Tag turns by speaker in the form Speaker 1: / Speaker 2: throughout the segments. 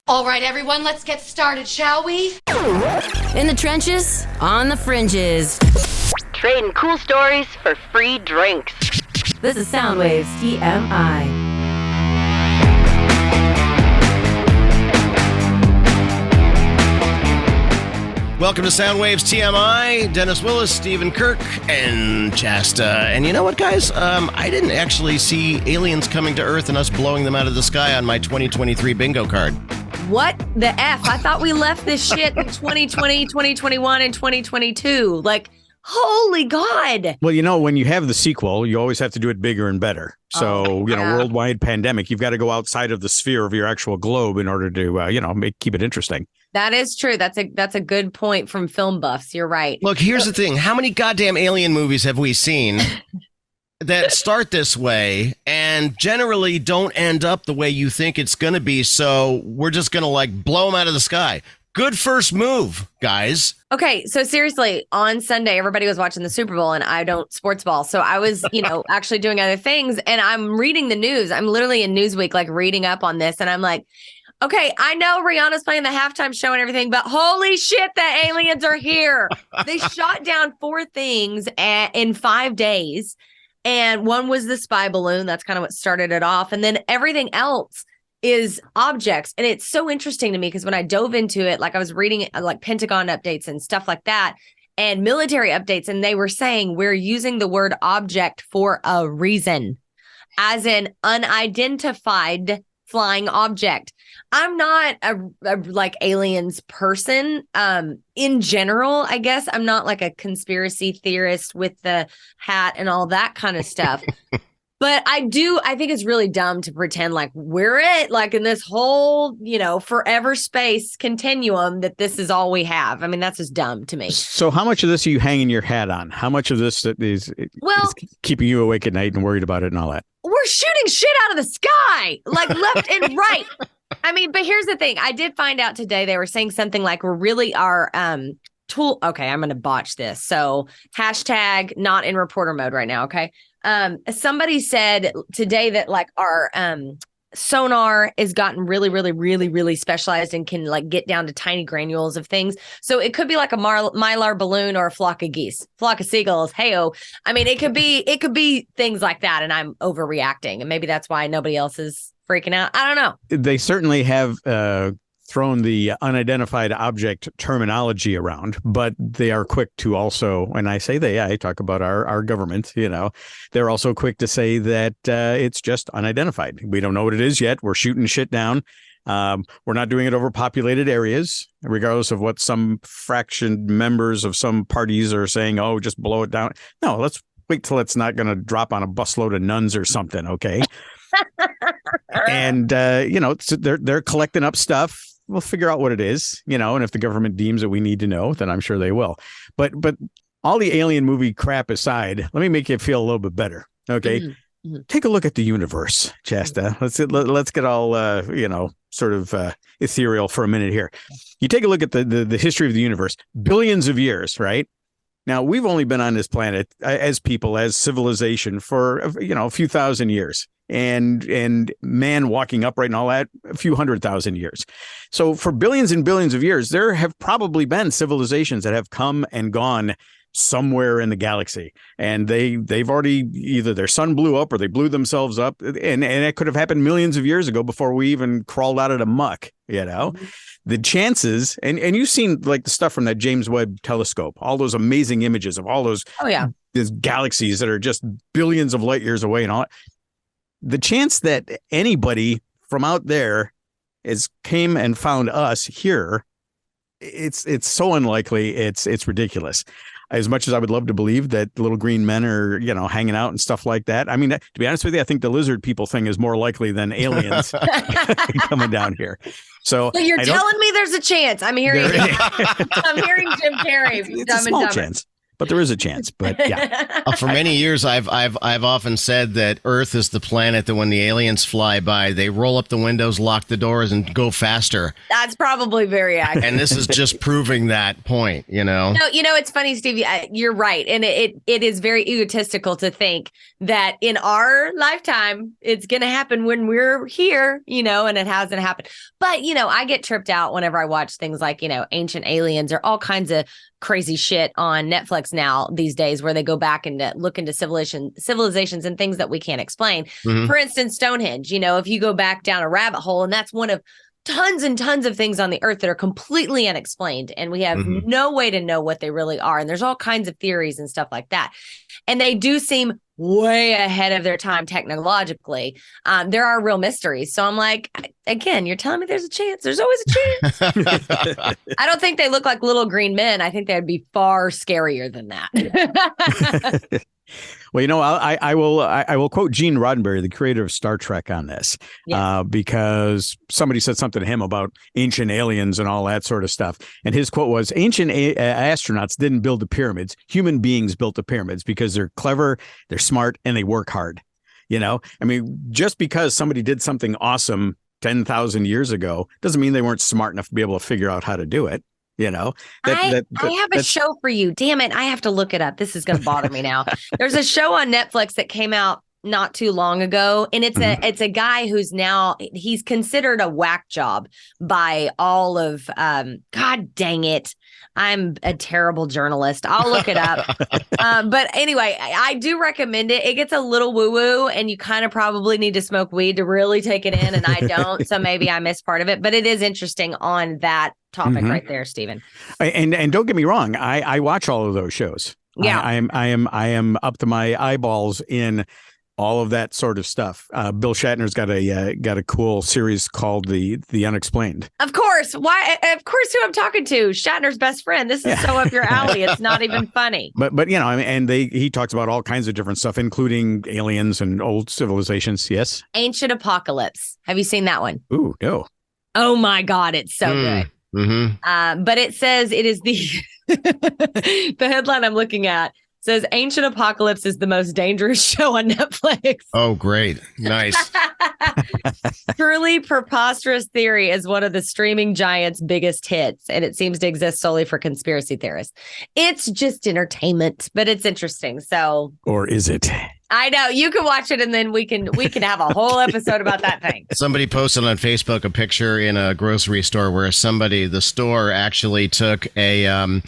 Speaker 1: All right, everyone, let's get started, shall we?
Speaker 2: In the trenches, on the fringes.
Speaker 3: Trading cool stories for free drinks.
Speaker 2: This is Soundwaves TMI.
Speaker 4: Welcome to Soundwaves TMI. Dennis Willis, Stephen Kirk, and Chasta. And you know what, guys? I didn't actually see aliens coming to Earth and us blowing them out of the sky on my 2023 bingo card.
Speaker 5: What the F? I thought we left this shit in 2020, 2021, and 2022. Like, holy God.
Speaker 6: Well, you know, when you have the sequel, you always have to do it bigger and better. So, worldwide pandemic, you've got to go outside of the sphere of your actual globe in order to, keep it interesting.
Speaker 5: That is true. That's a good point from film buffs. You're right.
Speaker 4: Look, here's the thing. How many goddamn alien movies have we seen that start this way and generally don't end up the way you think it's going to be? So we're just going to blow them out of the sky. Good first move, guys.
Speaker 5: Okay, so seriously, on Sunday, everybody was watching the Super Bowl and I don't sports ball. So I was, actually doing other things and I'm reading the news. I'm literally in Newsweek, reading up on this. And I'm like, okay, I know Rihanna's playing the halftime show and everything, but holy shit, the aliens are here. They shot down 4 things in 5 days. And one was the spy balloon. That's kind of what started it off. And then everything else is objects. And it's so interesting to me because when I dove into it, I was reading Pentagon updates and stuff like that and military updates. And they were saying we're using the word object for a reason, as in unidentified flying object. I'm not a aliens person. In general, I guess I'm not a conspiracy theorist with the hat and all that kind of stuff. But I think it's really dumb to pretend we're it, in this whole, forever space continuum that this is all we have. I mean, that's just dumb to me.
Speaker 6: So how much of this are you hanging your hat on? How much of this is keeping you awake at night and worried about it and all that?
Speaker 5: We're shooting shit out of the sky, left and right. I mean, but here's the thing. I did find out today they were saying something we're really our tool. Okay, I'm going to botch this. So hashtag not in reporter mode right now. Okay. Somebody said today that our sonar has gotten really, really, really, really specialized and can get down to tiny granules of things. So it could be a mylar balloon or a flock of geese, flock of seagulls. Hey-oh. I mean, it could be things like that. And I'm overreacting. And maybe that's why nobody else is freaking out. I don't know.
Speaker 6: They certainly have thrown the unidentified object terminology around, but they are quick to also, and I say I talk about our government, they're also quick to say that it's just unidentified. We don't know what it is yet. We're shooting shit down. We're not doing it over populated areas, regardless of what some fraction members of some parties are saying, oh, just blow it down. No, let's wait till it's not going to drop on a busload of nuns or something. Okay. And, they're collecting up stuff. We'll figure out what it is, and if the government deems that we need to know, then I'm sure they will. But all the alien movie crap aside, let me make you feel a little bit better. Okay. Mm-hmm. Take a look at the universe, Chasta. Let's get all, sort of ethereal for a minute here. You take a look at the history of the universe, billions of years, right? Now, we've only been on this planet as people, as civilization for, a few thousand years. And man walking upright and all that, a few 100,000 years. So for billions and billions of years, there have probably been civilizations that have come and gone somewhere in the galaxy. And they've already, either their sun blew up or they blew themselves up. And it could have happened millions of years ago before we even crawled out of the muck, Mm-hmm. The chances, and you've seen the stuff from that James Webb telescope, all those amazing images of all those these galaxies that are just billions of light years away and all that. The chance that anybody from out there came and found us here, it's so unlikely. It's ridiculous. As much as I would love to believe that the little green men are, hanging out and stuff like that. I mean, to be honest with you, I think the lizard people thing is more likely than aliens coming down here. So
Speaker 5: you're telling me there's a chance. I'm hearing I'm hearing Jim Carrey.
Speaker 6: It's a small chance. but there is a chance. But yeah,
Speaker 4: For many years, I've often said that Earth is the planet that when the aliens fly by, they roll up the windows, lock the doors, and go faster.
Speaker 5: That's probably very accurate.
Speaker 4: And this is just proving that point, you know?
Speaker 5: No, it's funny, Stevie. You're right. And it is very egotistical to think that in our lifetime, it's going to happen when we're here, and it hasn't happened. But, I get tripped out whenever I watch things like, Ancient Aliens or all kinds of crazy shit on Netflix now these days where they go back and look into civilizations and things that we can't explain. Mm-hmm. For instance, Stonehenge, if you go back down a rabbit hole, and that's one of tons and tons of things on the earth that are completely unexplained, and we have no way to know what they really are. And there's all kinds of theories and stuff like that. And they do seem way ahead of their time technologically. There are real mysteries. So I'm like, again, you're telling me there's a chance. There's always a chance. I don't think they look like little green men. I think they'd be far scarier than that.
Speaker 6: Well, I will quote Gene Roddenberry, the creator of Star Trek, on this, because somebody said something to him about ancient aliens and all that sort of stuff. And his quote was, ancient astronauts didn't build the pyramids. Human beings built the pyramids because they're clever, they're smart, and they work hard. Just because somebody did something awesome 10,000 years ago doesn't mean they weren't smart enough to be able to figure out how to do it. I
Speaker 5: have a show for you. Damn it. I have to look it up. This is going to bother me now. There's a show on Netflix that came out not too long ago. And it's a guy who's now, he's considered a whack job by all of, God dang it. I'm a terrible journalist. I'll look it up. But anyway, I do recommend it. It gets a little woo-woo, and you kind of probably need to smoke weed to really take it in. And I don't. So maybe I missed part of it. But it is interesting on that topic right there, Stephen.
Speaker 6: And don't get me wrong. I watch all of those shows.
Speaker 5: Yeah.
Speaker 6: I am up to my eyeballs in all of that sort of stuff. Bill Shatner's got a cool series called the Unexplained.
Speaker 5: Of course. Why? Of course, who I'm talking to, Shatner's best friend. This is so up your alley. It's not even funny.
Speaker 6: But and he talks about all kinds of different stuff, including aliens and old civilizations. Yes.
Speaker 5: Ancient Apocalypse. Have you seen that one?
Speaker 6: Ooh, no.
Speaker 5: Oh my God, it's so good.
Speaker 4: Mm-hmm.
Speaker 5: But it says it is the headline I'm looking at says Ancient Apocalypse is the most dangerous show on Netflix.
Speaker 4: Oh, great. Nice.
Speaker 5: Truly preposterous theory is one of the streaming giant's biggest hits, and it seems to exist solely for conspiracy theorists. It's just entertainment, but it's interesting. So,
Speaker 6: or is it?
Speaker 5: I know you can watch it, and then we can have a whole episode about that thing.
Speaker 4: Somebody posted on Facebook a picture in a grocery store where the store actually took the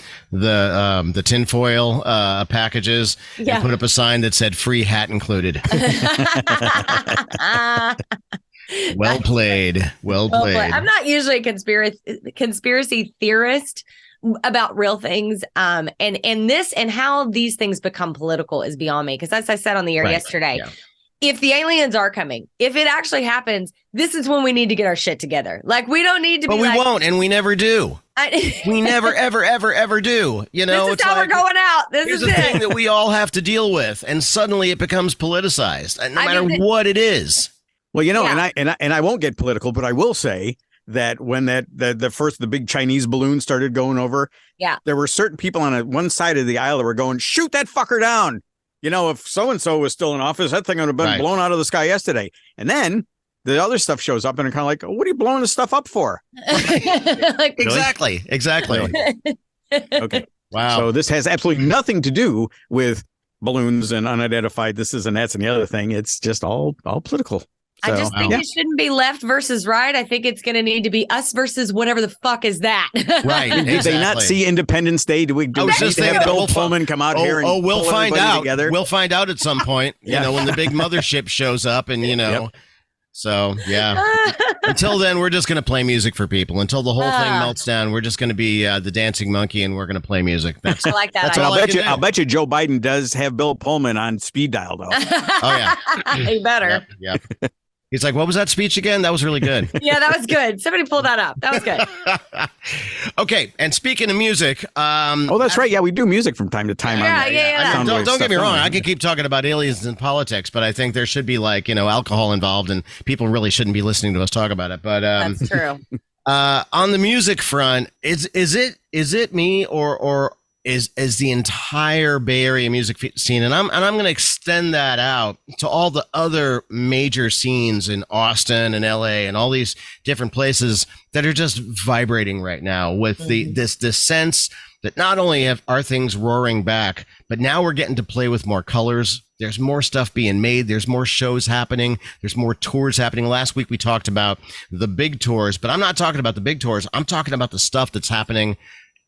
Speaker 4: tinfoil packages and put up a sign that said "free hat included." Well played. Well played.
Speaker 5: I'm not usually a conspiracy theorist about real things. And this and how these things become political is beyond me. Because as I said on the air yesterday, if the aliens are coming, if it actually happens, this is when we need to get our shit together. Like, we don't need to be
Speaker 4: But we won't, and we never do. We never, ever, ever, ever do.
Speaker 5: This is how we're going out.
Speaker 4: Here's the thing that we all have to deal with, and suddenly it becomes politicized, no matter what it is.
Speaker 6: Well, and I won't get political, but I will say that when the big Chinese balloon started going over, there were certain people on one side of the aisle that were going, shoot that fucker down. If so-and-so was still in office, that thing would have been blown out of the sky yesterday. And then the other stuff shows up and they're kind of like, what are you blowing this stuff up for?
Speaker 4: Exactly.
Speaker 6: Okay.
Speaker 4: Wow.
Speaker 6: So this has absolutely nothing to do with balloons and unidentified this is and that's and the other thing. It's just all political.
Speaker 5: I just think it shouldn't be left versus right. I think it's going to need to be us versus whatever the fuck is that.
Speaker 4: Right.
Speaker 6: Did they not see Independence Day? Do we have Bill Pullman come out here and
Speaker 4: we'll find out
Speaker 6: together?
Speaker 4: We'll find out at some point, when the big mothership shows up and, So, until then, we're just going to play music for people. Until the whole thing melts down, we're just going to be the dancing monkey and we're going to play music. I
Speaker 5: like that.
Speaker 4: That's all
Speaker 6: I'll bet you Joe Biden does have Bill Pullman on speed dial, though.
Speaker 4: Oh, yeah.
Speaker 5: He better.
Speaker 4: Yep. He's like, what was that speech again? That was really good.
Speaker 5: Yeah, that was good. Somebody pull that up. That was good.
Speaker 4: Okay, and speaking of music.
Speaker 6: That's right. Yeah, we do music from time to time.
Speaker 5: Yeah.
Speaker 4: Don't get me wrong. I could keep talking about aliens and politics, but I think there should be alcohol involved, and people really shouldn't be listening to us talk about it. But
Speaker 5: that's true.
Speaker 4: On the music front, is it me or is the entire Bay Area music scene, and I'm going to extend that out to all the other major scenes in Austin and LA and all these different places that are just vibrating right now with this sense that not only are things roaring back, but now we're getting to play with more colors. There's more stuff being made. There's more shows happening. There's more tours happening. Last week we talked about the big tours, but I'm not talking about the big tours. I'm talking about the stuff that's happening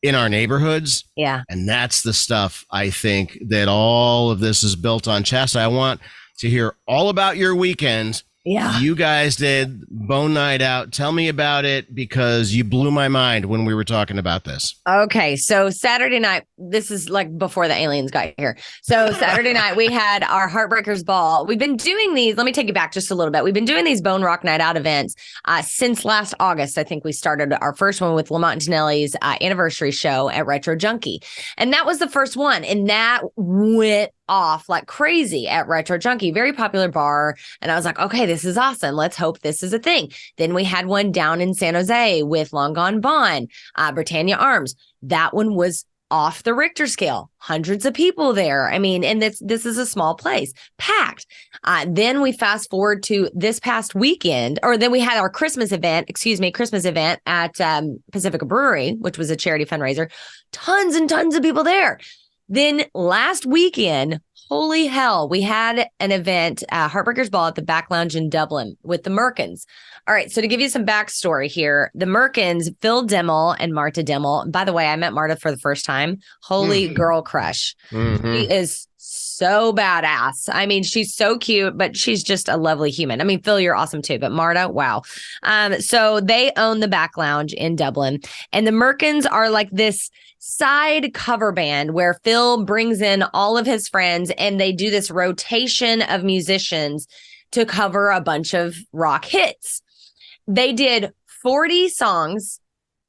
Speaker 4: in our neighborhoods.
Speaker 5: Yeah.
Speaker 4: And that's the stuff I think that all of this is built on. Chasta, I want to hear all about your weekend.
Speaker 5: Yeah.
Speaker 4: You guys did Bone Night Out. Tell me about it, because you blew my mind when we were talking about this.
Speaker 5: Okay. So Saturday night, this is like before the aliens got here. So Saturday night, we had our Heartbreakers Ball. We've been doing these. Let me take you back just a little bit. We've been doing these Bone Rock Night Out events since last August. I think we started our first one with Lamont and Tonelli's anniversary show at Retro Junkie. And that was the first one. And that went off like crazy at Retro Junkie, very popular bar. And I was like, okay, this is awesome. Let's hope this is a thing. Then we had one down in San Jose with Long Gone Bon, Britannia Arms. That one was off the Richter scale, hundreds of people there. I mean, and this is a small place, packed. Then we fast forward to this past weekend, or then we had our Christmas event at Pacifica Brewery, which was a charity fundraiser. Tons and tons of people there. Then last weekend, holy hell, we had an event, Heartbreakers Ball at the Back Lounge in Dublin with the Merkins. All right, so to give you some backstory here, the Merkins, Phil Dimmel and Marta Dimmel. By the way, I met Marta for the first time. Holy girl crush. She is so badass. I mean, she's so cute, but she's just a lovely human. I mean, Phil, you're awesome too, but Marta, wow. So they own the Back Lounge in Dublin, and the Merkins are like this side cover band where Phil brings in all of his friends and they do this rotation of musicians to cover a bunch of rock hits. They did 40 songs,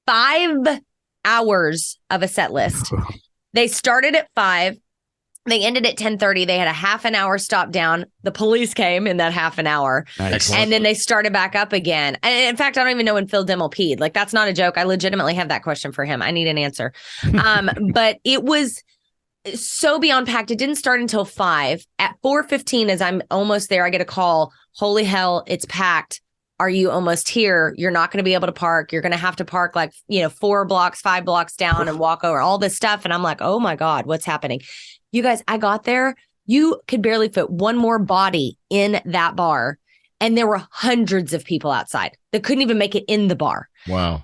Speaker 5: 5 hours of a set list. They started at 5. They ended at 10:30. They had a half an hour stop down. The police came in that half an hour.
Speaker 6: Excellent.
Speaker 5: And then they started back up again. And in fact, I don't even know when Phil Dimmel peed. Like, that's not a joke. I legitimately have that question for him. I need an answer. But it was so beyond packed. It didn't start until 5. At 4:15, as I'm almost there, I get a call. Holy hell, it's packed. Are you almost here? You're not going to be able to park. You're going to have to park like, 4 blocks, 5 blocks down and walk over all this stuff. And I'm like, oh my God, what's happening? You guys, I got there. You could barely fit one more body in that bar. And there were hundreds of people outside that couldn't even make it in the bar.
Speaker 4: Wow.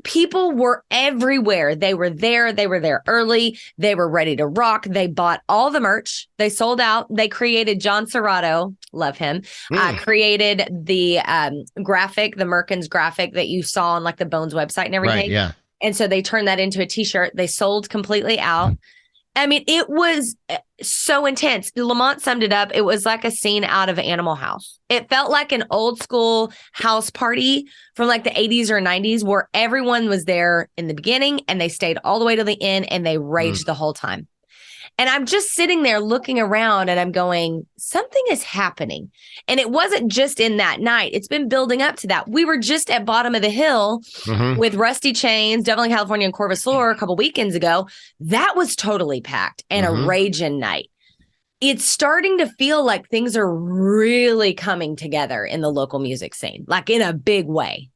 Speaker 5: People were everywhere. They were there early. They were ready to rock. They bought all the merch. They sold out. They created John Serrato, love him, created the graphic, the Merkins graphic that you saw on like the Bones website and everything.
Speaker 4: Right, yeah.
Speaker 5: And so they turned that into a t-shirt. They sold completely out. I mean, it was so intense. Lamont summed it up. It was like a scene out of Animal House. It felt like an old school house party from like the 80s or 90s where everyone was there in the beginning and they stayed all the way to the end and they raged the whole time. And I'm just sitting there looking around and I'm going, something is happening. And it wasn't just in that night. It's been building up to that. We were just at Bottom of the Hill with Rusty Chains, Devil in California, and Corvus Lore a couple weekends ago. That was totally packed and a raging night. It's starting to feel like things are really coming together in the local music scene, like in a big way.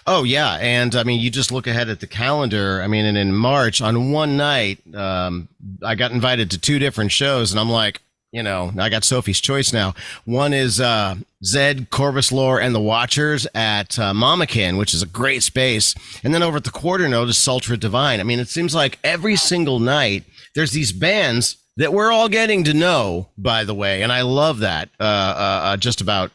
Speaker 4: Oh, yeah. And I mean, you just look ahead at the calendar. I mean, and in March on one night, I got invited to 2 different shows and I'm like, I got Sophie's choice now. One is Zed, Corvus Lore, and the Watchers at Mamakin, which is a great space. And then over at the Quarter Note is Sultra Divine. I mean, it seems like every single night there's these bands that we're all getting to know, by the way. And I love that just about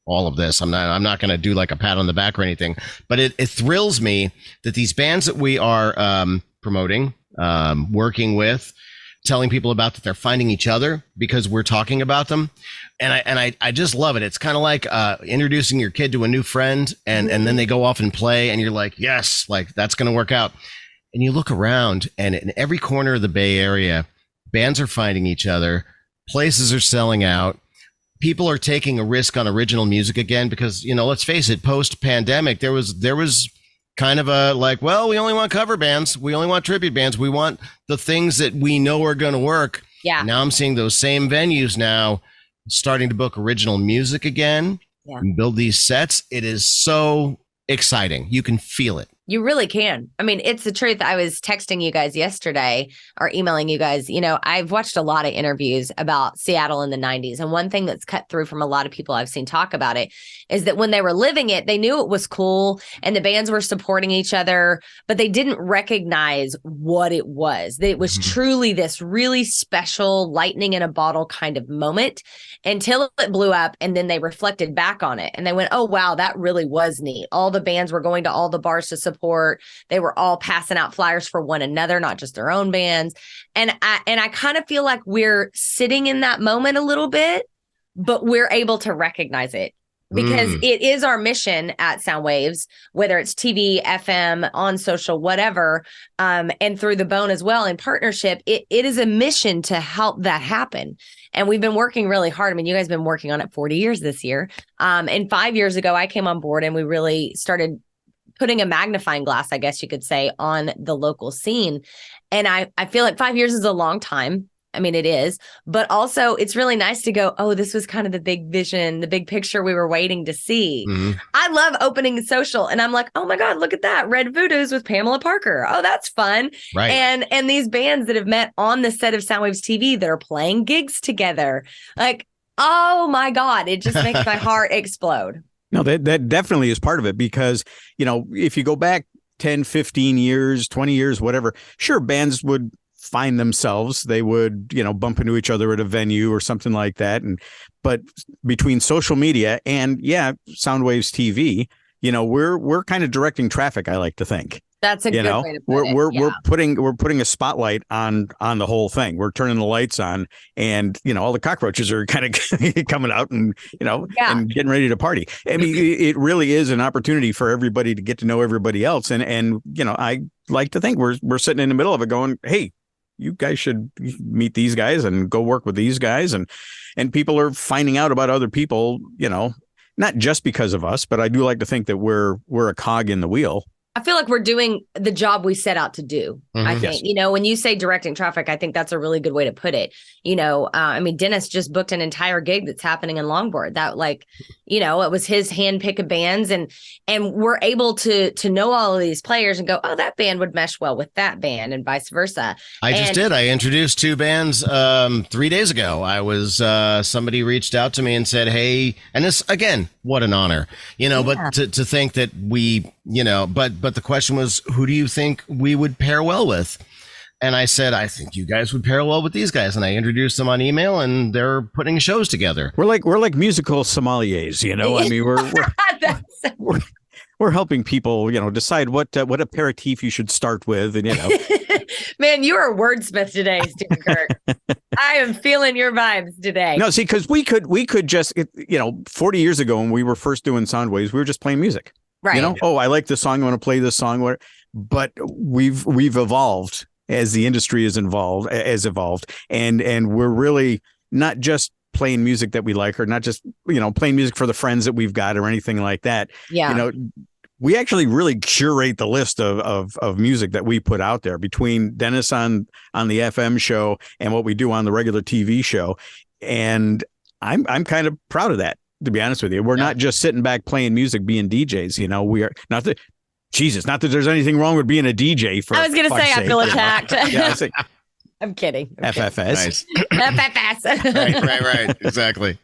Speaker 4: all of this. I'm not going to do like a pat on the back or anything, but it thrills me that these bands that we are promoting, working with, telling people about, that they're finding each other because we're talking about them. And I just love it. It's kind of like introducing your kid to a new friend and then they go off and play and you're like, yes, like that's going to work out. And you look around and in every corner of the Bay Area, bands are finding each other. Places are selling out. People are taking a risk on original music again because, let's face it, post-pandemic, there was kind of a like, well, we only want cover bands. We only want tribute bands. We want the things that we know are going to work.
Speaker 5: Yeah.
Speaker 4: Now I'm seeing those same venues now starting to book original music again and build these sets. It is so exciting. You can feel it.
Speaker 5: You really can. I mean, it's the truth. I was texting you guys yesterday or emailing you guys. You know, I've watched a lot of interviews about Seattle in the 90s. And one thing that's cut through from a lot of people I've seen talk about it is that when they were living it, they knew it was cool and the bands were supporting each other, but they didn't recognize what it was. It was truly this really special lightning in a bottle kind of moment until it blew up. And then they reflected back on it and they went, oh, wow, that really was neat. All the bands were going to all the bars to support. They were all passing out flyers for one another, not just their own bands. And I kind of feel like we're sitting in that moment a little bit, but we're able to recognize it because it is our mission at Soundwaves, whether it's TV, FM, on social, whatever, and through the bone as well in partnership. It is a mission to help that happen. And we've been working really hard. I mean, you guys have been working on it 40 years this year. And 5 years ago, I came on board and we really started putting a magnifying glass, I guess you could say, on the local scene. And I feel like 5 years is a long time. I mean, it is, but also it's really nice to go, oh, this was kind of the big vision, the big picture we were waiting to see. I love opening social and I'm like, oh my God, look at that. Red Voodoos with Pamela Parker. Oh, that's fun.
Speaker 4: Right.
Speaker 5: And these bands that have met on the set of Soundwaves TV that are playing gigs together. Like, oh my God, it just makes my heart explode.
Speaker 6: No, that definitely is part of it because, you know, if you go back 10, 15 years, 20 years, whatever, sure, bands would find themselves. They would, you know, bump into each other at a venue or something like that. But between social media and, Soundwaves TV, you know, we're kind of directing traffic, I like to think.
Speaker 5: That's a good way to put it.
Speaker 6: We're putting a spotlight on the whole thing. We're turning the lights on, and you know all the cockroaches are kind of coming out, and and getting ready to party. I mean, it really is an opportunity for everybody to get to know everybody else, and you know, I like to think we're sitting in the middle of it, going, hey, you guys should meet these guys and go work with these guys, and people are finding out about other people, you know, not just because of us, but I do like to think that we're a cog in the wheel.
Speaker 5: I feel like we're doing the job we set out to do. I think, you know, when you say directing traffic, I think that's a really good way to put it. You know, I mean, Dennis just booked an entire gig that's happening in Longboard that, like, you know, it was his hand pick of bands and we're able to know all of these players and go, oh, that band would mesh well with that band and vice versa.
Speaker 4: I introduced two bands 3 days ago. I was somebody reached out to me and said, hey, and this, again, what an honor, you know, but to think that we, you know, but the question was, who do you think we would pair well with? And I said, I think you guys would pair well with these guys. And I introduced them on email and they're putting shows together.
Speaker 6: We're like musical sommeliers, you know, I mean, we're helping people, you know, decide what aperitif you should start with. And, you know,
Speaker 5: man, you are a wordsmith today, Stephen Kirk. I am feeling your vibes today.
Speaker 6: No, see, because we could just, you know, 40 years ago when we were first doing Soundwaves, we were just playing music. Right. You know, oh, I like this song. I want to play this song. But we've evolved as the industry has evolved, and we're really not just playing music that we like, or not just, you know, playing music for the friends that we've got or anything like that. Yeah. You know, we actually really curate the list of music that we put out there between Dennis on the FM show and what we do on the regular TV show. And I'm kind of proud of that. To be honest with you, we're not just sitting back playing music, being DJs. You know, we are not that. Jesus, not that there's anything wrong with being a DJ.
Speaker 5: I was going to say, I feel attacked. I'm kidding.
Speaker 6: FFS.
Speaker 5: FFS.
Speaker 4: Right. Exactly.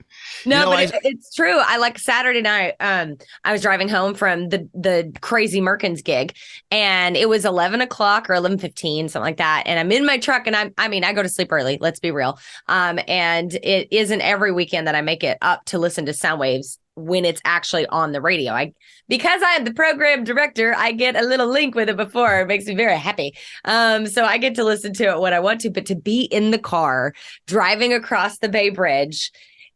Speaker 5: No, but it's true. I like Saturday night. I was driving home from the Crazy Merkins gig, and it was 11 o'clock or 11:15, something like that. And I'm in my truck, and I go to sleep early. Let's be real. And it isn't every weekend that I make it up to listen to Soundwaves when it's actually on the radio. Because I am the program director, I get a little link with it before. It makes me very happy. So I get to listen to it when I want to, but to be in the car driving across the Bay Bridge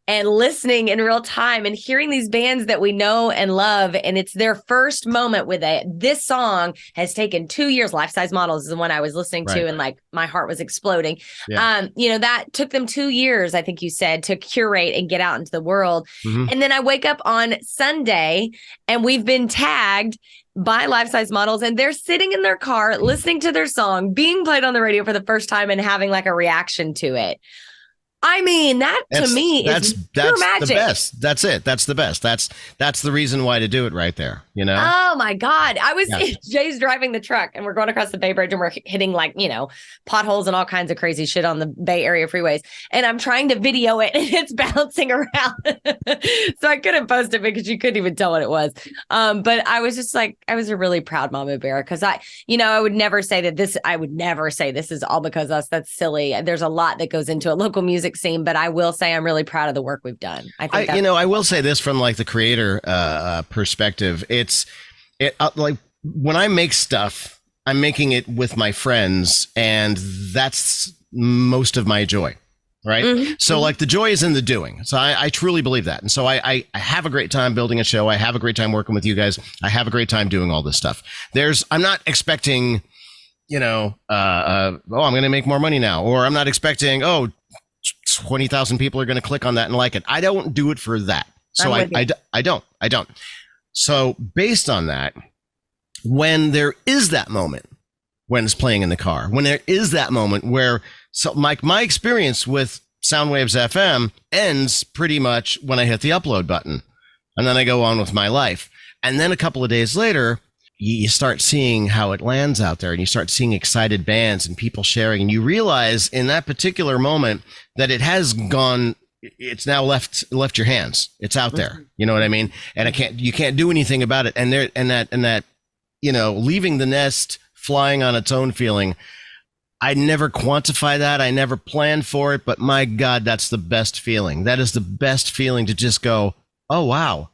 Speaker 5: and listening in real time and hearing these bands that we know and love. And it's their first moment with it. This song has taken 2 years. Life Size Models is the one I was listening to, and like my heart was exploding.
Speaker 4: Yeah.
Speaker 5: That took them 2 years, I think you said, to curate and get out into the world. And then I wake up on Sunday and we've been tagged by Life Size Models, and they're sitting in their car listening to their song being played on the radio for the first time and having like a reaction to it. I mean, to me is pure magic.
Speaker 4: The best. That's it. That's the best. That's the reason why to do it right there. You know?
Speaker 5: Oh my God. Jay's driving the truck and we're going across the Bay Bridge and we're hitting like, potholes and all kinds of crazy shit on the Bay Area freeways. And I'm trying to video it and it's bouncing around. So I couldn't post it because you couldn't even tell what it was. But I was just like, I was a really proud mama bear because I would never say this is all because of us. That's silly. There's a lot that goes into a local music scene, but I will say I'm really proud of the work we've done. I will say this from like the creator perspective. Like when I make stuff, I'm making it with my friends, and that's most of my joy. Right. So like the joy is in the doing. So I truly believe that. And so I have a great time building a show. I have a great time working with you guys. I have a great time doing all this stuff. I'm not expecting, I'm going to make more money now, or I'm not expecting, 20,000 people are going to click on that and like it. I don't do it for that. So I don't. So based on that, when there is that moment, when it's playing in the car, when there is that moment where, my experience with Soundwaves FM ends pretty much when I hit the upload button, and then I go on with my life. And then a couple of days later, you start seeing how it lands out there, and you start seeing excited bands and people sharing, and you realize in that particular moment that it has gone. It's now left your hands. It's out there. You know what I mean? And you can't do anything about it. And that leaving the nest, flying on its own feeling. I never quantify that. I never planned for it, but my God, that's the best feeling. That is the best feeling, to just go, oh, wow.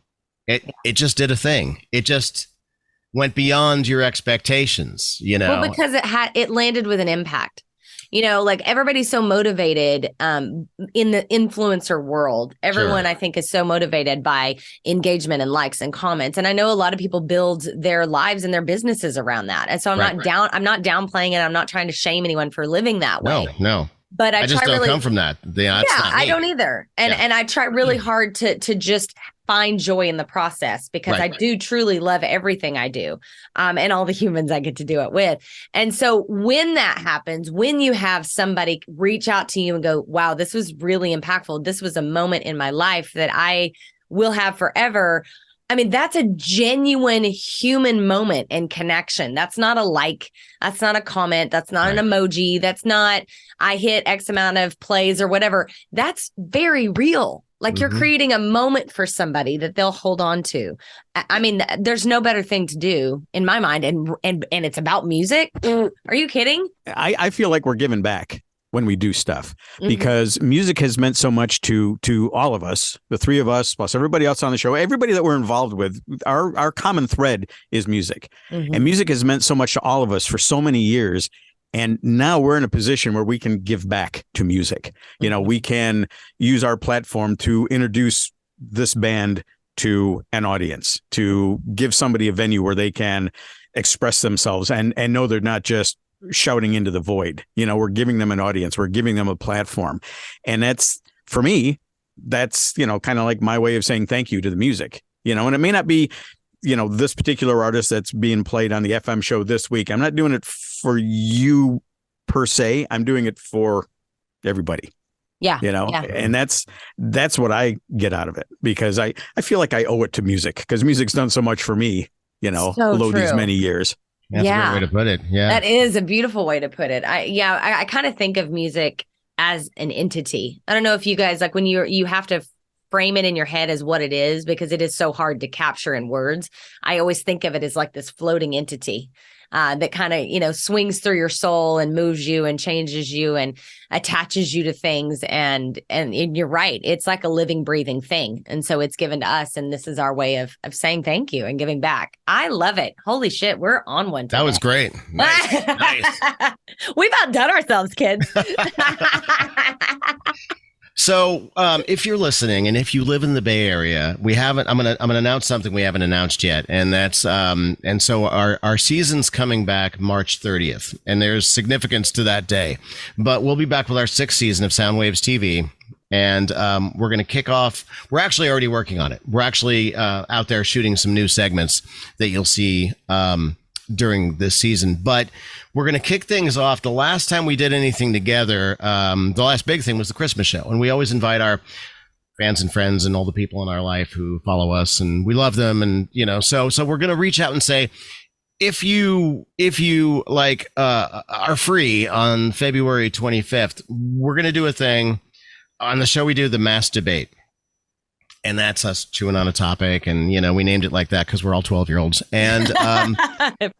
Speaker 5: It just did a thing. It just went beyond your expectations, Well, because it landed with an impact. Like everybody's so motivated in the influencer world. Everyone, I think, is so motivated by engagement and likes and comments. And I know a lot of people build their lives and their businesses around that. And so I'm not downplaying it. I'm not trying to shame anyone for living that way.
Speaker 4: No.
Speaker 5: But I
Speaker 4: just don't come from that.
Speaker 5: I don't either. And I try really hard to just find joy in the process, because I do truly love everything I do, and all the humans I get to do it with. And so when that happens, when you have somebody reach out to you and go, wow, this was really impactful. This was a moment in my life that I will have forever. I mean, that's a genuine human moment and connection. That's not a like. That's not a comment. That's not an emoji. That's not, I hit X amount of plays or whatever. That's very real. Like you're creating a moment for somebody that they'll hold on to. I mean, there's no better thing to do in my mind. And it's about music. Are you kidding?
Speaker 6: I feel like we're giving back when we do stuff, because music has meant so much to all of us, the three of us, plus everybody else on the show, everybody that we're involved with. Our common thread is music, and music has meant so much to all of us for so many years. And now we're in a position where we can give back to music. We can use our platform to introduce this band to an audience, to give somebody a venue where they can express themselves and know they're not just shouting into the void. We're giving them an audience. We're giving them a platform. And that's, for me, that's, kind of like my way of saying thank you to the music, and it may not be, this particular artist that's being played on the FM show this week. I'm not doing it for you per se. I'm doing it for everybody.
Speaker 5: Yeah.
Speaker 6: And that's what I get out of it, because I feel like I owe it to music, because music's done so much for me, below these many years.
Speaker 4: That's a great way to put it. Yeah.
Speaker 5: That is a beautiful way to put it. I kind of think of music as an entity. I don't know if you guys, like, when you have to frame it in your head as what it is, because it is so hard to capture in words. I always think of it as like this floating entity that kind of, swings through your soul and moves you and changes you and attaches you to things. And you're right. It's like a living, breathing thing. And so it's given to us. And this is our way of saying thank you and giving back. I love it. Holy shit. We're on one today.
Speaker 4: That was great. Nice.
Speaker 5: We've outdone ourselves, kids.
Speaker 4: So, if you're listening and if you live in the Bay Area, I'm gonna announce something we haven't announced yet, and that's and so our season's coming back March 30th, and there's significance to that day. But we'll be back with our 6th season of Soundwaves TV, and we're gonna kick off. We're actually already working on it. We're actually out there shooting some new segments that you'll see during this season, but we're going to kick things off. The last time we did anything together, the last big thing was the Christmas show, and we always invite our fans and friends and all the people in our life who follow us, and we love them, and so we're going to reach out and say, if you like are free on February 25th, we're going to do a thing on the show. We do the mass debate. And that's us chewing on a topic. And, we named it like that because we're all 12-year-olds. And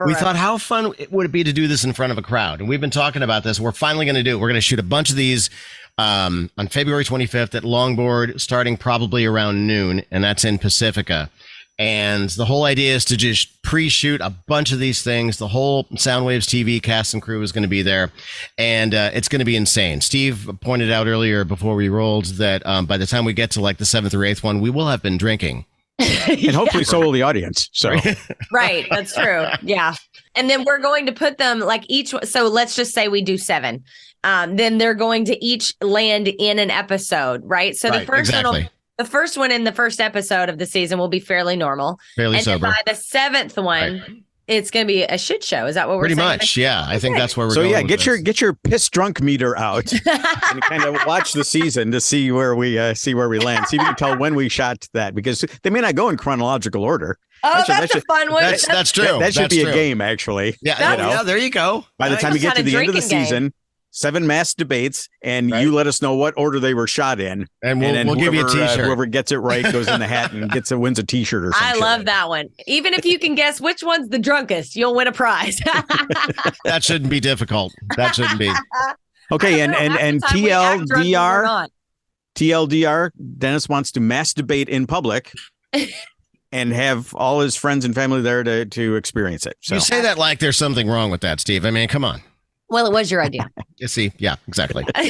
Speaker 4: we thought, how fun would it be to do this in front of a crowd? And we've been talking about this. We're finally going to do it. We're going to shoot a bunch of these on February 25th at Longboard, starting probably around noon. And that's in Pacifica. And the whole idea is to just pre-shoot a bunch of these things. The whole Soundwaves TV cast and crew is going to be there, and it's going to be insane. Steve pointed out earlier before we rolled that by the time we get to like the 7th or 8th one, we will have been drinking.
Speaker 6: And hopefully so will the audience. So
Speaker 5: Right. That's true. Yeah. And then we're going to put them like each. So let's just say we do 7. Then they're going to each land in an episode. Right. So the first one The first one in the first episode of the season will be fairly normal.
Speaker 4: Fairly sober.
Speaker 5: And by the 7th one, it's going to be a shit show. Is that what we're saying?
Speaker 4: Pretty much, yeah. I think that's where we're going.
Speaker 6: So yeah, get your piss drunk meter out and kind of watch the season to see where we land. See if you can tell when we shot that, because they may not go in chronological order.
Speaker 5: Oh, that's a fun one.
Speaker 4: That's true.
Speaker 6: That should be a game, actually.
Speaker 4: Yeah, yeah. There you go.
Speaker 6: By the time you get to the end of the season. 7 mass debates, and you let us know what order they were shot in,
Speaker 4: and we'll give you a T-shirt.
Speaker 6: Whoever gets it right goes in the hat and wins a T-shirt or something.
Speaker 5: I love that one. Even if you can guess which one's the drunkest, you'll win a prize.
Speaker 4: That shouldn't be difficult. That shouldn't be.
Speaker 6: Okay, and TLDR, Dennis wants to mass debate in public. And have all his friends and family there to experience it. So.
Speaker 4: You say that like there's something wrong with that, Steve. I mean, come on.
Speaker 5: Well, it was your idea.
Speaker 4: You see, yeah, exactly. So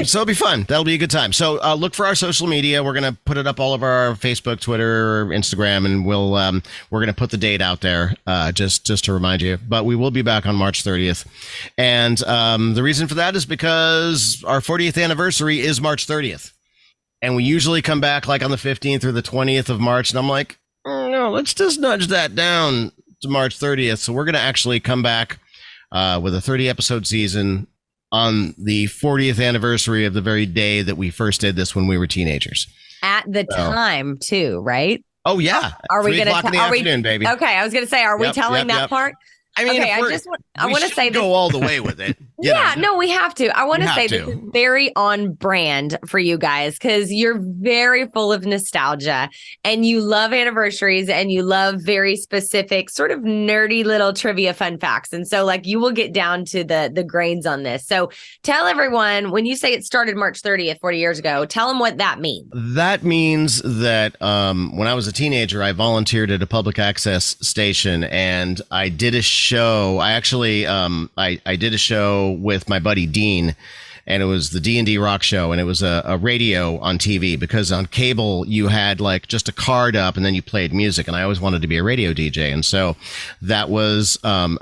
Speaker 4: it'll be fun. That'll be a good time. So look for our social media. We're gonna put it up all over our Facebook, Twitter, Instagram, and we're gonna put the date out there just to remind you. But we will be back on March 30th, and the reason for that is because our 40th anniversary is March 30th, and we usually come back like on the 15th or the 20th of March, and I'm like, no, let's just nudge that down to March 30th. So we're gonna actually come back with a 30-episode season on the 40th anniversary of the very day that we first did this when we were teenagers.
Speaker 5: At the time, too, right?
Speaker 4: Oh, yeah.
Speaker 5: Are we going to
Speaker 4: in the afternoon, baby?
Speaker 5: Okay, I was going to say, are we telling that part?
Speaker 4: I mean,
Speaker 5: okay, I want to say
Speaker 4: go all the way with it.
Speaker 5: No, we have to. I want to say this is very on brand for you guys because you're very full of nostalgia and you love anniversaries and you love very specific sort of nerdy little trivia fun facts. And so like you will get down to the grains on this. So tell everyone, when you say it started March 30th, 40 years ago, tell them what that means.
Speaker 4: That means that when I was a teenager, I volunteered at a public access station and I did a show. I actually I did a show with my buddy Dean, and it was the D&D Rock Show, and it was a radio on TV because on cable you had like just a card up and then you played music, and I always wanted to be a radio DJ, and so that was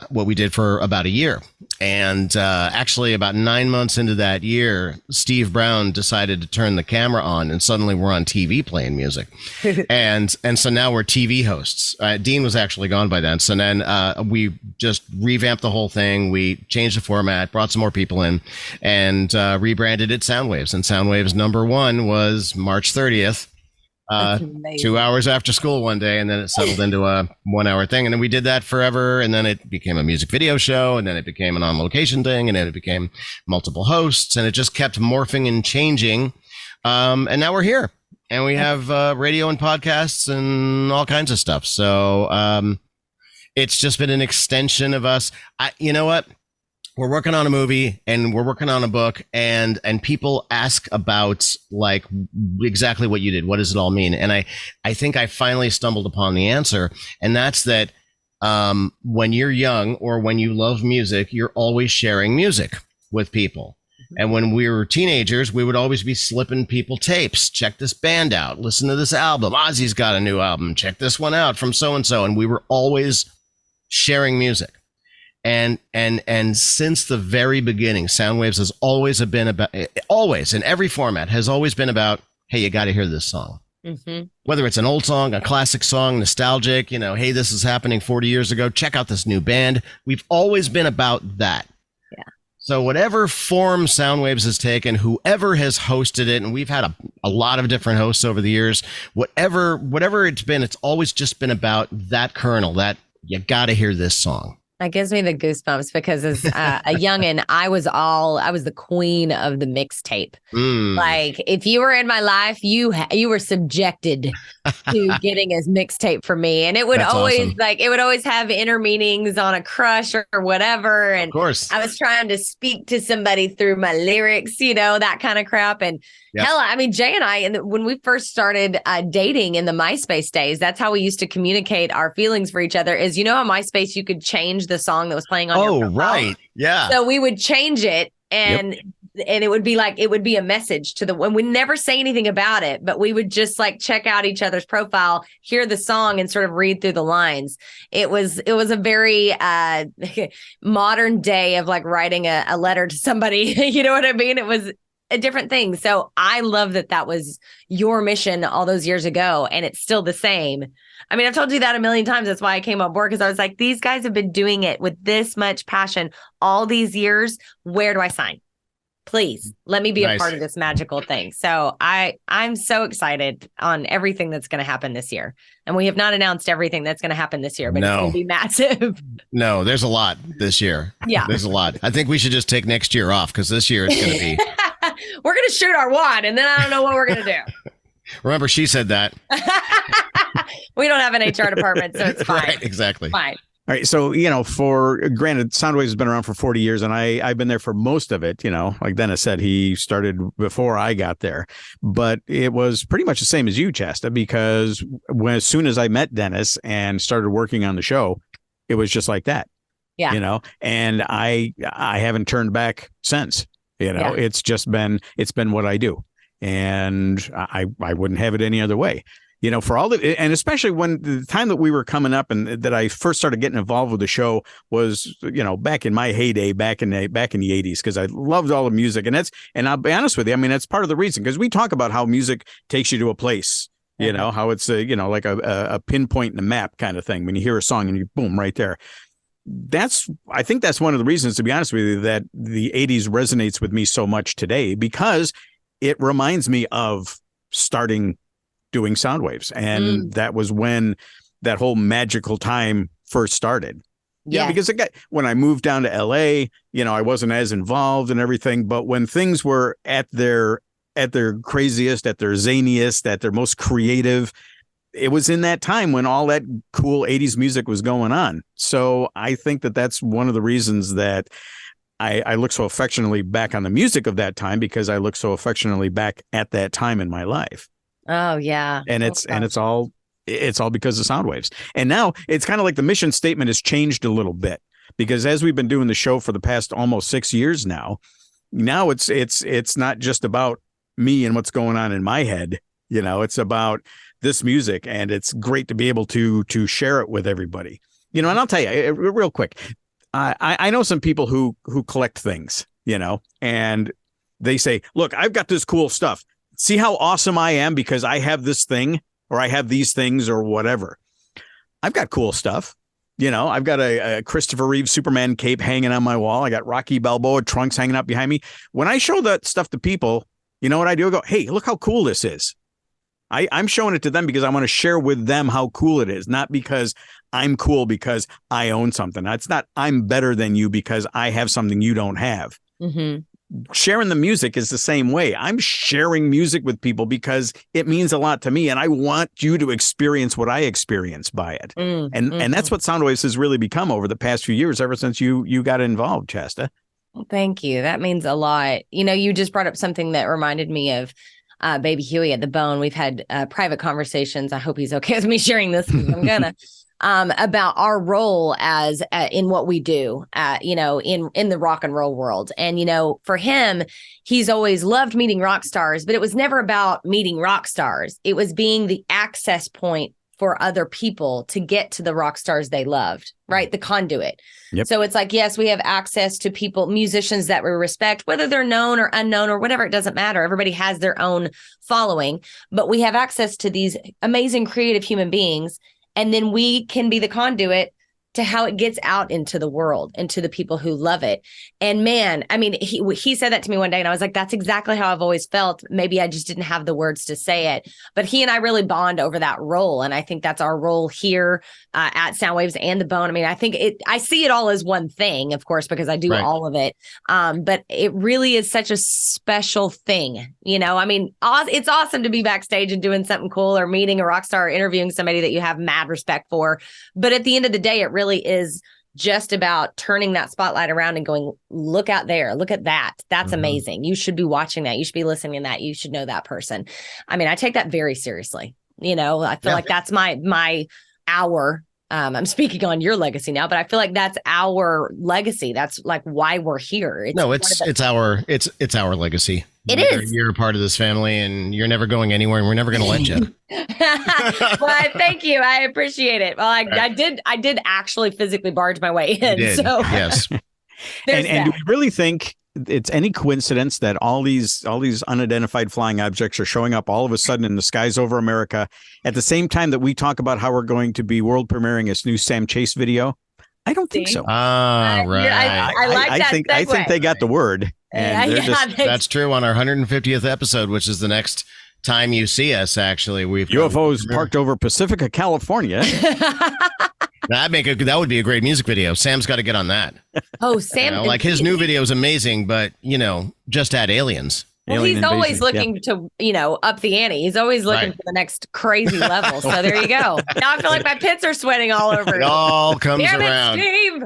Speaker 4: what we did for about a year. And actually about 9 months into that year, Steve Brown decided to turn the camera on, and suddenly we're on TV playing music. and so now we're TV hosts. Dean was actually gone by then. So then we just revamped the whole thing. We changed the format, brought some more people in, and rebranded it Soundwaves. And Soundwaves #1 was March 30th. 2 hours after school one day, and then it settled into a 1 hour thing, and then we did that forever, and then it became a music video show, and then it became an on location thing, and then it became multiple hosts, and it just kept morphing and changing, and now we're here, and we have radio and podcasts and all kinds of stuff. So it's just been an extension of us. You know what? We're working on a movie and we're working on a book, and people ask about like exactly what you did. What does it all mean? And I think I finally stumbled upon the answer. And that's that when you're young or when you love music, you're always sharing music with people. And when we were teenagers, we would always be slipping people tapes. Check this band out. Listen to this album. Ozzy's got a new album. Check this one out from so-and-so. And we were always sharing music. And since the very beginning, Soundwaves has always been about, always in every format, has always been about, hey, you got to hear this song. Mm-hmm. Whether it's an old song, a classic song, nostalgic, hey, this is happening 40 years ago. Check out this new band. We've always been about that.
Speaker 5: Yeah.
Speaker 4: So whatever form Soundwaves has taken, whoever has hosted it, and we've had a lot of different hosts over the years, whatever it's been, it's always just been about that kernel, that you got to hear this song.
Speaker 5: That gives me the goosebumps because as a youngin', I was the queen of the mixtape. Like if you were in my life, you were subjected to getting a mixtape from me. And it would always have inner meanings on a crush or whatever. And
Speaker 4: of course,
Speaker 5: I was trying to speak to somebody through my lyrics, that kind of crap. And hell, I mean, Jay and I, when we first started dating in the MySpace days, that's how we used to communicate our feelings for each other is, how MySpace, you could change the song that was playing on your profile.
Speaker 4: Right. Yeah.
Speaker 5: So we would change it and it would be a message to and we'd never say anything about it, but we would just check out each other's profile, hear the song and sort of read through the lines. It was a very modern day of writing a letter to somebody. You know what I mean? It was a different thing. So I love that was your mission all those years ago. And it's still the same. I mean, I've told you that a million times. That's why I came on board, because I was like, these guys have been doing it with this much passion all these years. Where do I sign? Please let me be a part of this magical thing. So I'm so excited on everything that's going to happen this year. And we have not announced everything that's going to happen this year, but it's going to be massive.
Speaker 4: No, there's a lot this year.
Speaker 5: Yeah.
Speaker 4: There's a lot. I think we should just take next year off, because this year it's going to be.
Speaker 5: We're going to shoot our wad, and then I don't know what we're going to do.
Speaker 4: Remember, she said that.
Speaker 5: We don't have an HR department, so it's fine.
Speaker 4: Right, exactly.
Speaker 5: Fine.
Speaker 6: All right. So, for granted, Soundwaves has been around for 40 years and I've been there for most of it. Like Dennis said, he started before I got there, but it was pretty much the same as you, Chasta, because as soon as I met Dennis and started working on the show, it was just like that.
Speaker 5: Yeah.
Speaker 6: And I haven't turned back since. It's been what I do. And I wouldn't have it any other way. For all the, and especially when the time that we were coming up and that I first started getting involved with the show was, back in my heyday, back in the 80s, because I loved all the music. And I'll be honest with you, I mean, that's part of the reason, because we talk about how music takes you to a place, how it's like a pinpoint in the map kind of thing. When you hear a song and you boom right there. I think that's one of the reasons, to be honest with you, that the 80s resonates with me so much today, because it reminds me of starting doing Soundwaves. And that was when that whole magical time first started. Yeah, because when I moved down to LA, I wasn't as involved and everything. But when things were at their craziest, at their zaniest, at their most creative, it was in that time when all that cool 80s music was going on. So I think that's one of the reasons that I look so affectionately back on the music of that time, because I look so affectionately back at that time in my life.
Speaker 5: Oh yeah.
Speaker 6: And it's all because of Soundwaves. And now it's kind of like the mission statement has changed a little bit, because as we've been doing the show for the past almost 6 years now it's not just about me and what's going on in my head. It's about this music, and it's great to be able to share it with everybody. And I'll tell you real quick, I know some people who collect things, and they say, look, I've got this cool stuff. See how awesome I am because I have this thing, or I have these things, or whatever. I've got cool stuff. I've got a Christopher Reeve Superman cape hanging on my wall. I got Rocky Balboa trunks hanging up behind me. When I show that stuff to people, you know what I do? I go, hey, look how cool this is. I'm showing it to them because I want to share with them how cool it is, not because I'm cool because I own something. It's not I'm better than you because I have something you don't have. Mm-hmm. Sharing the music is the same way. I'm sharing music with people because it means a lot to me, and I want you to experience what I experience by it. And that's what Soundwaves has really become over the past few years, ever since you got involved, Chasta.
Speaker 5: Thank you. That means a lot. You just brought up something that reminded me of Baby Huey at the Bone. We've had private conversations. I hope he's okay with me sharing this, because I'm gonna. about our role as in what we do, in the rock and roll world. And, for him, he's always loved meeting rock stars, but it was never about meeting rock stars. It was being the access point for other people to get to the rock stars they loved, right? The conduit.
Speaker 6: Yep.
Speaker 5: So it's like, yes, we have access to people, musicians that we respect, whether they're known or unknown or whatever, it doesn't matter. Everybody has their own following, but we have access to these amazing creative human beings. And then we can be the conduit to how it gets out into the world and to the people who love it. And man, I mean, he said that to me one day and I was like, that's exactly how I've always felt. Maybe I just didn't have the words to say it, but he and I really bond over that role. And I think that's our role here at Soundwaves and The Bone. I mean, I see it all as one thing, of course, because I do all of it. But it really is such a special thing. I mean, it's awesome to be backstage and doing something cool or meeting a rock star or interviewing somebody that you have mad respect for. But at the end of the day, it really is just about turning that spotlight around and going, look out there, look at that. That's amazing. You should be watching that. You should be listening to that. You should know that person. I mean, I take that very seriously. I feel like that's our I'm speaking on your legacy now, but I feel like that's our legacy. That's like why we're here.
Speaker 4: It's our legacy.
Speaker 5: It is.
Speaker 4: You're a part of this family and you're never going anywhere and we're never going to let you.
Speaker 5: Well, thank you. I appreciate it. Well, I did actually physically barge my way in. So
Speaker 4: yes.
Speaker 6: and do we really think it's any coincidence that all these unidentified flying objects are showing up all of a sudden in the skies over America at the same time that we talk about how we're going to be world premiering this new Sam Chase video? I don't think so.
Speaker 4: Right.
Speaker 5: I like that.
Speaker 6: I think they got the word. And
Speaker 4: that's true. On our 150th episode, which is the next time you see us, actually, we've
Speaker 6: UFOs parked over Pacifica, California.
Speaker 4: That would be a great music video. Sam's got to get on that.
Speaker 5: Oh, Sam!
Speaker 4: Like his new video is amazing, but just add aliens.
Speaker 5: Well, he's always looking to, up the ante. He's always looking for the next crazy level. So there you go. Now I feel like my pits are sweating all over.
Speaker 4: It all comes around.
Speaker 5: Steve.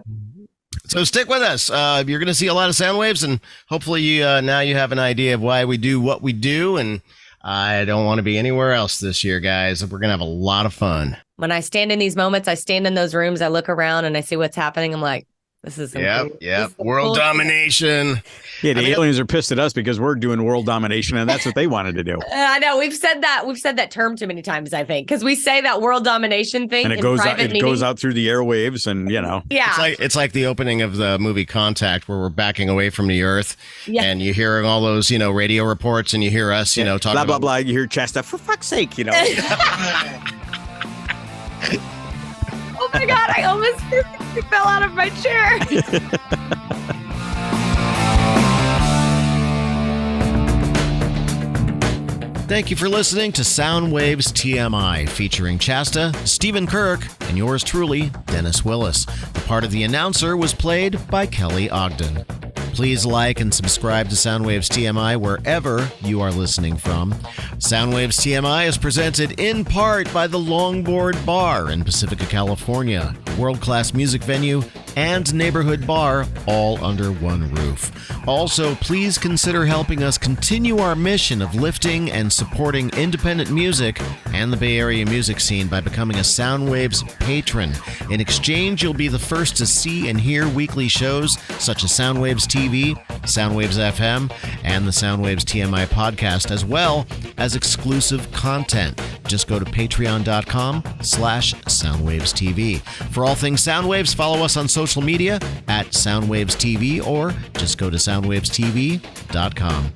Speaker 4: So stick with us. You're going to see a lot of Soundwaves, and hopefully now you have an idea of why we do what we do. And I don't want to be anywhere else this year, guys. We're going to have a lot of fun.
Speaker 5: When I stand in these moments, I stand in those rooms, I look around and I see what's happening. I'm like, this is
Speaker 4: world domination.
Speaker 6: Yeah, the aliens are pissed at us because we're doing world domination, and that's what they wanted to do.
Speaker 5: I know we've said that term too many times. I think because we say that world domination thing,
Speaker 6: and it goes out through the airwaves, and
Speaker 4: it's like the opening of the movie Contact, where we're backing away from the Earth, and you hear all those radio reports, and you hear us talking
Speaker 6: blah blah blah. You hear Chasta, for fuck's sake,
Speaker 5: Oh my God, I almost fell out of my chair.
Speaker 4: Thank you for listening to Soundwaves TMI, featuring Chasta, Stephen Kirk, and yours truly, Dennis Willis. The part of the announcer was played by Kelly Ogden. Please like and subscribe to Soundwaves TMI wherever you are listening from. Soundwaves TMI is presented in part by the Longboard Bar in Pacifica, California, a world-class music venue and neighborhood bar, all under one roof. Also, please consider helping us continue our mission of lifting and supporting independent music and the Bay Area music scene by becoming a Soundwaves patron. In exchange, you'll be the first to see and hear weekly shows such as Soundwaves TV, Soundwaves FM, and the Soundwaves TMI podcast, as well as exclusive content. Just go to patreon.com/SoundwavesTV. For all things Soundwaves, follow us on social media at Soundwaves TV or just go to soundwavestv.com.